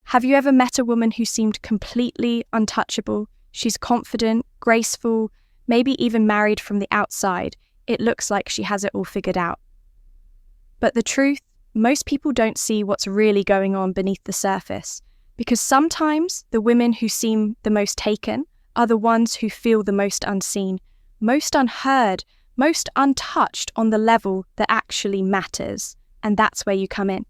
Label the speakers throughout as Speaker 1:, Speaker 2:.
Speaker 1: Have you ever met a woman who seemed completely untouchable? She's confident, graceful, maybe even married from the outside. It looks like she has it all figured out. But the truth, most people don't see what's really going on beneath the surface, because sometimes the women who seem the most taken are the ones who feel the most unseen, most unheard, most untouched on the level that actually matters. And that's where you come in.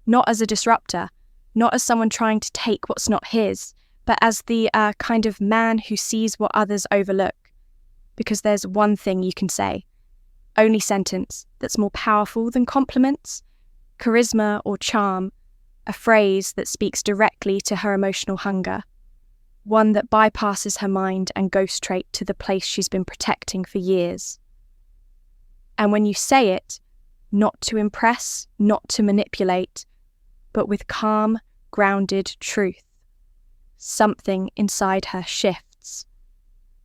Speaker 1: Not as a disruptor, not as someone trying to take what's not his, but as the kind of man who sees what others overlook. Because there's one thing you can say, only sentence that's more powerful than compliments, charisma or charm, a phrase that speaks directly to her emotional hunger, one that bypasses her mind and goes straight to the place she's been protecting for years. And when you say it, not to impress, not to manipulate, but with calm, grounded truth, something inside her shifts.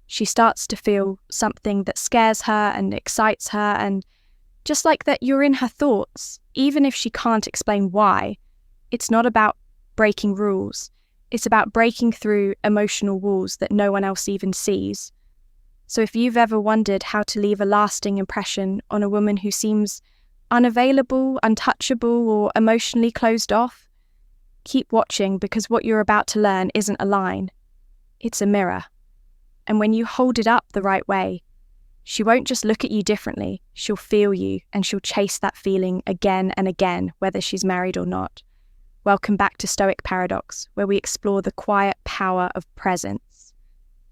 Speaker 1: She starts to feel something that scares her and excites her, and just like that you're in her thoughts, even if she can't explain why. It's not about breaking rules. It's about breaking through emotional walls that no one else even sees. So if you've ever wondered how to leave a lasting impression on a woman who seems unavailable, untouchable, or emotionally closed off, keep watching, because what you're about to learn isn't a line. It's a mirror. And when you hold it up the right way, she won't just look at you differently, she'll feel you, and she'll chase that feeling again and again, whether she's married or not. Welcome back to Stoic Paradox, where we explore the quiet power of presence.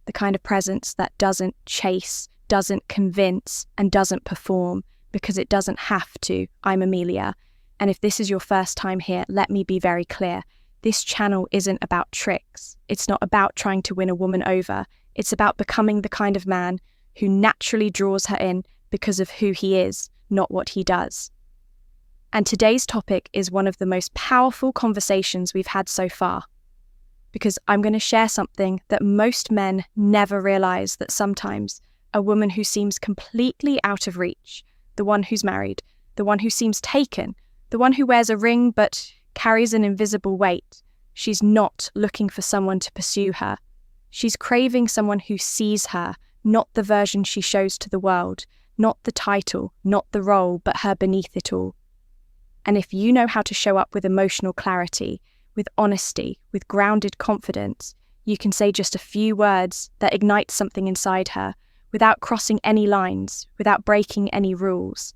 Speaker 1: The kind of presence that doesn't chase, doesn't convince, and doesn't perform, because it doesn't have to. I'm Amelia, and if this is your first time here, let me be very clear. This channel isn't about tricks. It's not about trying to win a woman over. It's about becoming the kind of man who naturally draws her in because of who he is, not what he does. And today's topic is one of the most powerful conversations we've had so far, because I'm going to share something that most men never realize, that sometimes a woman who seems completely out of reach, the one who's married, the one who seems taken, the one who wears a ring but carries an invisible weight, she's not looking for someone to pursue her. She's craving someone who sees her, not the version she shows to the world, not the title, not the role, but her beneath it all. And if you know how to show up with emotional clarity, with honesty, with grounded confidence, you can say just a few words that ignite something inside her without crossing any lines, without breaking any rules.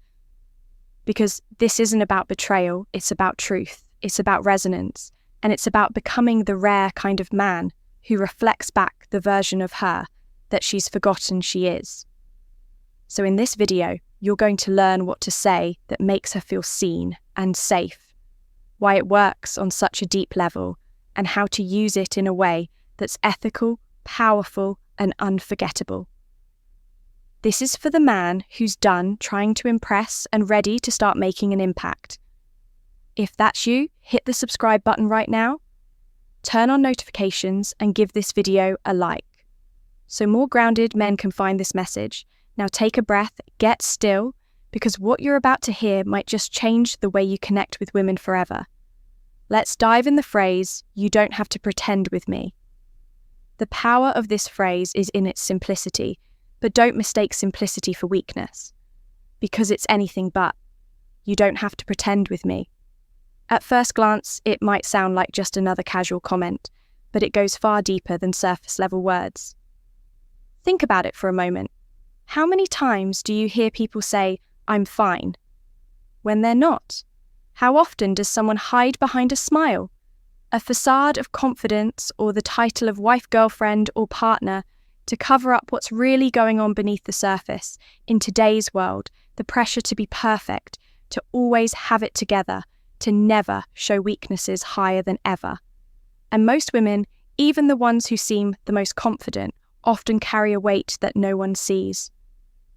Speaker 1: Because this isn't about betrayal, it's about truth, it's about resonance, and it's about becoming the rare kind of man who reflects back the version of her that she's forgotten she is. So in this video, you're going to learn what to say that makes her feel seen and safe, why it works on such a deep level, and how to use it in a way that's ethical, powerful, and unforgettable. This is for the man who's done trying to impress and ready to start making an impact. If that's you, hit the subscribe button right now, turn on notifications, and give this video a like, so more grounded men can find this message. Now take a breath, get still, because what you're about to hear might just change the way you connect with women forever. Let's dive in the phrase, "You don't have to pretend with me." The power of this phrase is in its simplicity, but don't mistake simplicity for weakness, because it's anything but. You don't have to pretend with me. At first glance, it might sound like just another casual comment, but it goes far deeper than surface-level words. Think about it for a moment. How many times do you hear people say, "I'm fine," when they're not? How often does someone hide behind a smile, a facade of confidence, or the title of wife, girlfriend, or partner to cover up what's really going on beneath the surface? In today's world, the pressure to be perfect, to always have it together, to never show weaknesses higher than ever. And most women, even the ones who seem the most confident, often carry a weight that no one sees.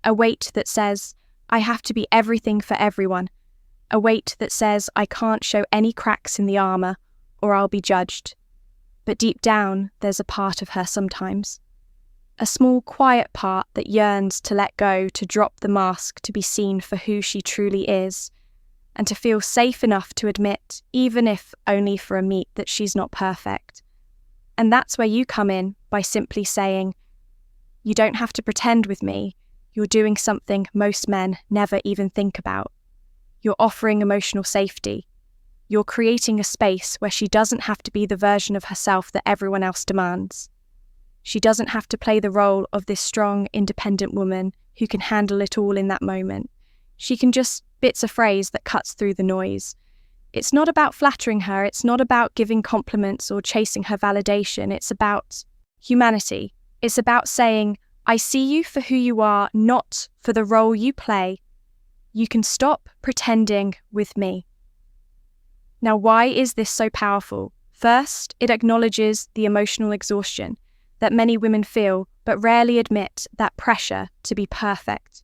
Speaker 1: A weight that says, I have to be everything for everyone. A weight that says I can't show any cracks in the armor or I'll be judged. But deep down, there's a part of her sometimes. A small, quiet part that yearns to let go, to drop the mask, to be seen for who she truly is. and to feel safe enough to admit, even if only for a meet, that she's not perfect. And that's where you come in by simply saying, "You don't have to pretend with me. You're doing something most men never even think about. You're offering emotional safety. You're creating a space where she doesn't have to be the version of herself that everyone else demands. She doesn't have to play the role of this strong, independent woman who can handle it all in that moment. She can just bits a phrase that cuts through the noise. It's not about flattering her. It's not about giving compliments or chasing her validation. It's about humanity. It's about saying, I see you for who you are, not for the role you play. You can stop pretending with me." Now, why is this so powerful? First, it acknowledges the emotional exhaustion that many women feel but rarely admit, that pressure to be perfect,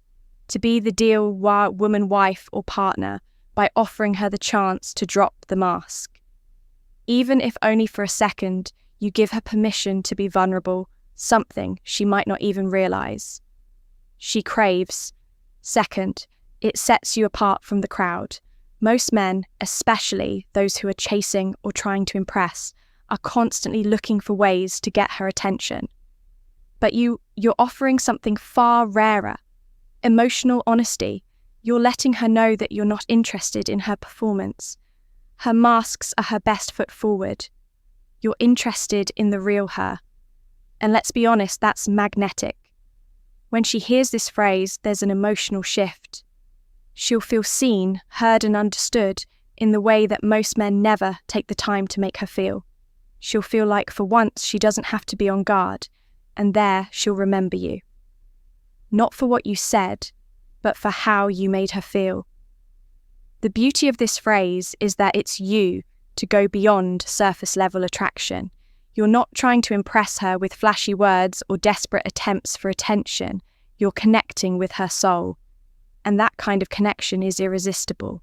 Speaker 1: to be the ideal woman, wife, or partner, by offering her the chance to drop the mask. Even if only for a second, you give her permission to be vulnerable, something she might not even realize she craves. Second, it sets you apart from the crowd. Most men, especially those who are chasing or trying to impress, are constantly looking for ways to get her attention. But you're offering something far rarer, emotional honesty. You're letting her know that you're not interested in her performance. Her masks are her best foot forward. You're interested in the real her. And let's be honest, that's magnetic. When she hears this phrase, there's an emotional shift. She'll feel seen, heard, and understood in the way that most men never take the time to make her feel. She'll feel like for once she doesn't have to be on guard, and there she'll remember you. Not for what you said, but for how you made her feel. The beauty of this phrase is that it's you to go beyond surface level attraction. You're not trying to impress her with flashy words or desperate attempts for attention. You're connecting with her soul. And that kind of connection is irresistible.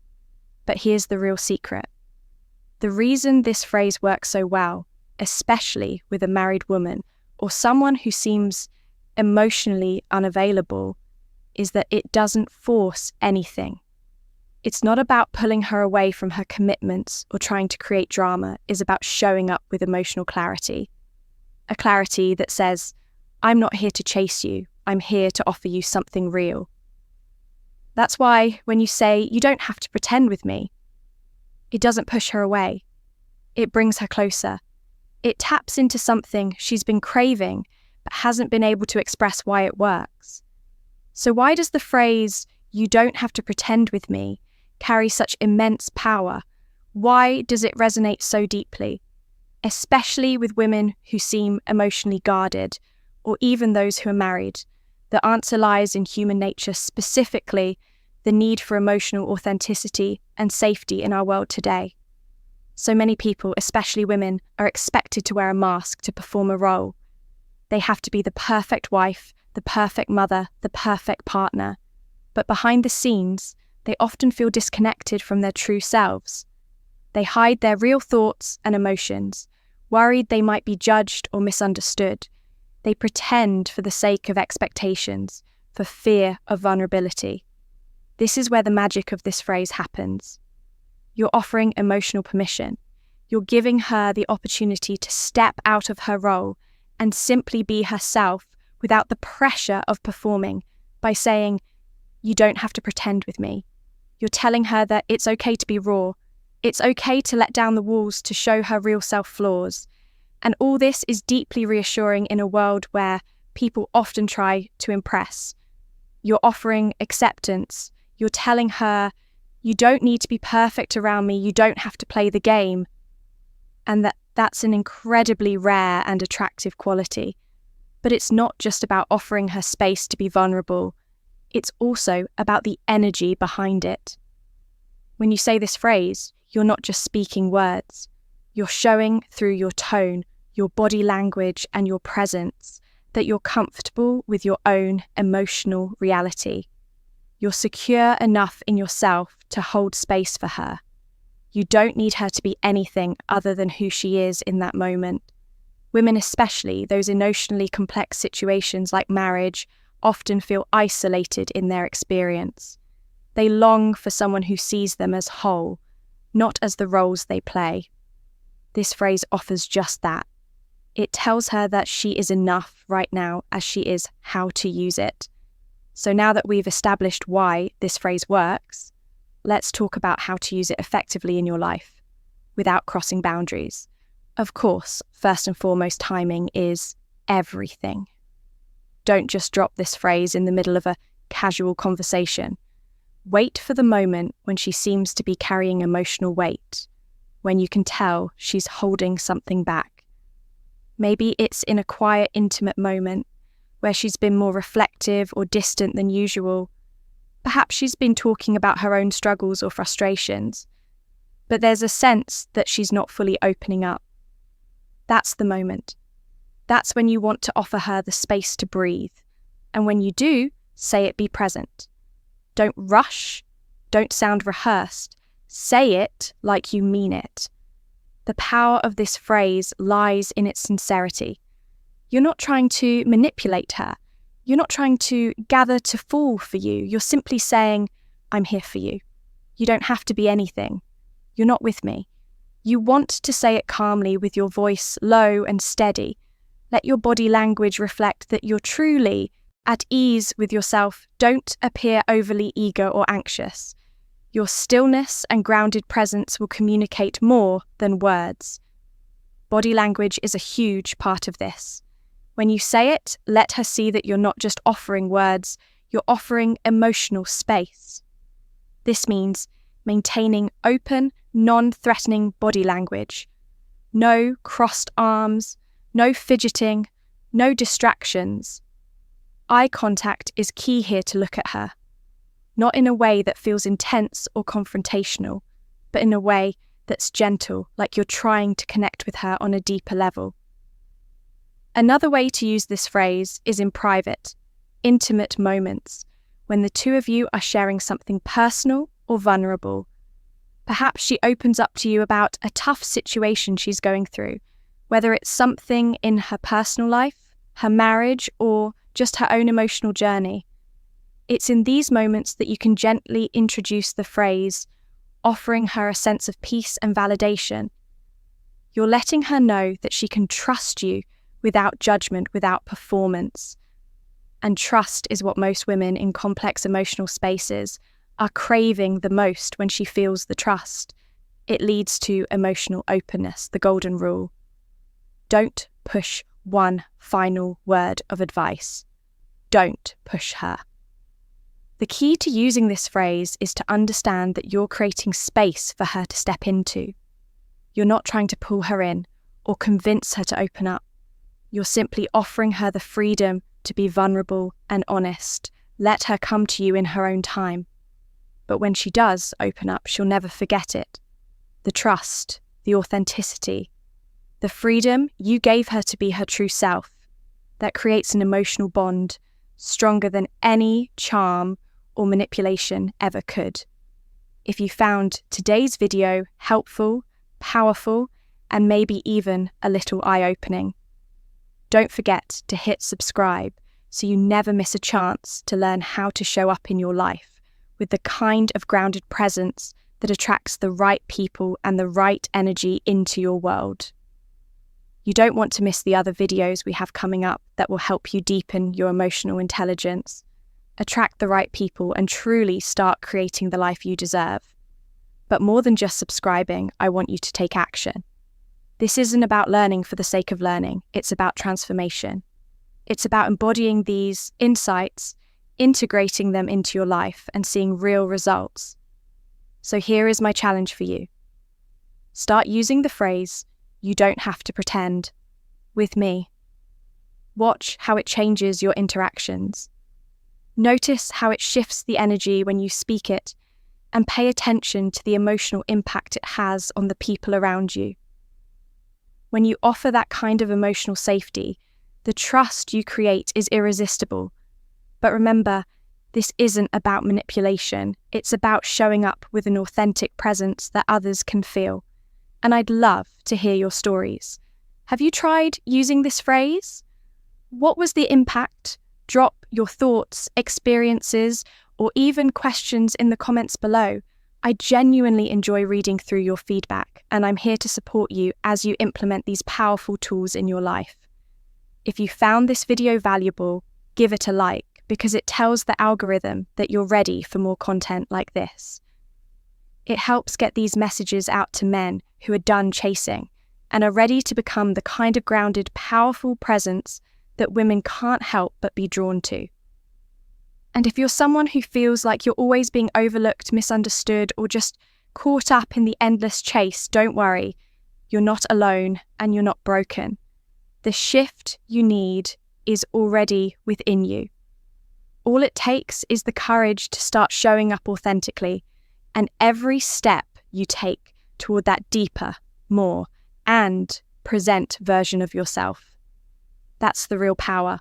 Speaker 1: But here's the real secret. The reason this phrase works so well, especially with a married woman or someone who seems emotionally unavailable, is that it doesn't force anything. It's not about pulling her away from her commitments or trying to create drama. It's about showing up with emotional clarity. A clarity that says, I'm not here to chase you. I'm here to offer you something real. That's why when you say, you don't have to pretend with me, it doesn't push her away. It brings her closer. It taps into something she's been craving but hasn't been able to express why it works. So why does the phrase, you don't have to pretend with me, carry such immense power? Why does it resonate so deeply, especially with women who seem emotionally guarded, or even those who are married? The answer lies in human nature, specifically the need for emotional authenticity and safety in our world today. So many people, especially women, are expected to wear a mask to perform a role. They have to be the perfect wife, the perfect mother, the perfect partner. But behind the scenes, they often feel disconnected from their true selves. They hide their real thoughts and emotions, worried they might be judged or misunderstood. They pretend for the sake of expectations, for fear of vulnerability. This is where the magic of this phrase happens. You're offering emotional permission. You're giving her the opportunity to step out of her role and simply be herself without the pressure of performing, by saying, you don't have to pretend with me. You're telling her that it's okay to be raw. It's okay to let down the walls to show her real self flaws. And all this is deeply reassuring in a world where people often try to impress. You're offering acceptance. You're telling her, you don't need to be perfect around me. You don't have to play the game. And that's an incredibly rare and attractive quality. But it's not just about offering her space to be vulnerable. It's also about the energy behind it. When you say this phrase, you're not just speaking words. You're showing through your tone, your body language, and your presence that you're comfortable with your own emotional reality. You're secure enough in yourself to hold space for her. You don't need her to be anything other than who she is in that moment. Women, especially those emotionally complex situations like marriage, often feel isolated in their experience. They long for someone who sees them as whole, not as the roles they play. This phrase offers just that. It tells her that she is enough right now as she is how to use it. So now that we've established why this phrase works, let's talk about how to use it effectively in your life without crossing boundaries. Of course, first and foremost, timing is everything. Don't just drop this phrase in the middle of a casual conversation. Wait for the moment when she seems to be carrying emotional weight, when you can tell she's holding something back. Maybe it's in a quiet, intimate moment where she's been more reflective or distant than usual. Perhaps she's been talking about her own struggles or frustrations, but there's a sense that she's not fully opening up. That's the moment. That's when you want to offer her the space to breathe. And when you do, say it, be present. Don't rush. Don't sound rehearsed. Say it like you mean it. The power of this phrase lies in its sincerity. You're not trying to manipulate her. You're not trying to gather to fall for you. You're simply saying, I'm here for you. You don't have to be anything. You're not with me. You want to say it calmly with your voice low and steady. Let your body language reflect that you're truly at ease with yourself. Don't appear overly eager or anxious. Your stillness and grounded presence will communicate more than words. Body language is a huge part of this. When you say it, let her see that you're not just offering words, you're offering emotional space. This means maintaining open, non-threatening body language. No crossed arms, no fidgeting, no distractions. Eye contact is key here to look at her. Not in a way that feels intense or confrontational, but in a way that's gentle, like you're trying to connect with her on a deeper level. Another way to use this phrase is in private, intimate moments, when the two of you are sharing something personal or vulnerable. Perhaps she opens up to you about a tough situation she's going through, whether it's something in her personal life, her marriage, or just her own emotional journey. It's in these moments that you can gently introduce the phrase, offering her a sense of peace and validation. You're letting her know that she can trust you without judgment, without performance. And trust is what most women in complex emotional spaces are craving the most when she feels the trust. It leads to emotional openness, the golden rule. Don't push one final word of advice. Don't push her. The key to using this phrase is to understand that you're creating space for her to step into. You're not trying to pull her in or convince her to open up. You're simply offering her the freedom to be vulnerable and honest. Let her come to you in her own time. But when she does open up, she'll never forget it. The trust, the authenticity, the freedom you gave her to be her true self. That creates an emotional bond stronger than any charm or manipulation ever could. If you found today's video helpful, powerful, and maybe even a little eye-opening, don't forget to hit subscribe so you never miss a chance to learn how to show up in your life with the kind of grounded presence that attracts the right people and the right energy into your world. You don't want to miss the other videos we have coming up that will help you deepen your emotional intelligence, attract the right people, and truly start creating the life you deserve. But more than just subscribing, I want you to take action. This isn't about learning for the sake of learning. It's about transformation. It's about embodying these insights, integrating them into your life, and seeing real results. So here is my challenge for you. Start using the phrase, "You don't have to pretend," with me. Watch how it changes your interactions. Notice how it shifts the energy when you speak it, and pay attention to the emotional impact it has on the people around you. When you offer that kind of emotional safety, the trust you create is irresistible. But remember, this isn't about manipulation. It's about showing up with an authentic presence that others can feel. And I'd love to hear your stories. Have you tried using this phrase? What was the impact? Drop your thoughts, experiences, or even questions in the comments below. I genuinely enjoy reading through your feedback, and I'm here to support you as you implement these powerful tools in your life. If you found this video valuable, give it a like, because it tells the algorithm that you're ready for more content like this. It helps get these messages out to men who are done chasing and are ready to become the kind of grounded, powerful presence that women can't help but be drawn to. And if you're someone who feels like you're always being overlooked, misunderstood, or just caught up in the endless chase, don't worry. You're not alone and you're not broken. The shift you need is already within you. All it takes is the courage to start showing up authentically, and every step you take toward that deeper, more, and present version of yourself. That's the real power.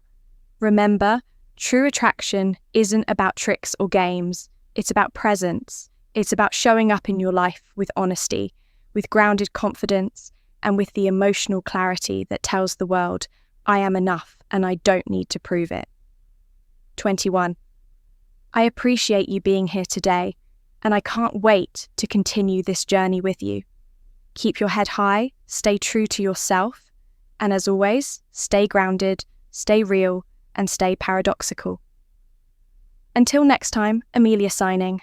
Speaker 1: Remember, true attraction isn't about tricks or games. It's about presence. It's about showing up in your life with honesty, with grounded confidence, and with the emotional clarity that tells the world, I am enough and I don't need to prove it. 21. I appreciate you being here today, and I can't wait to continue this journey with you. Keep your head high, stay true to yourself, and as always, stay grounded, stay real, and stay paradoxical. Until next time, Amelia signing.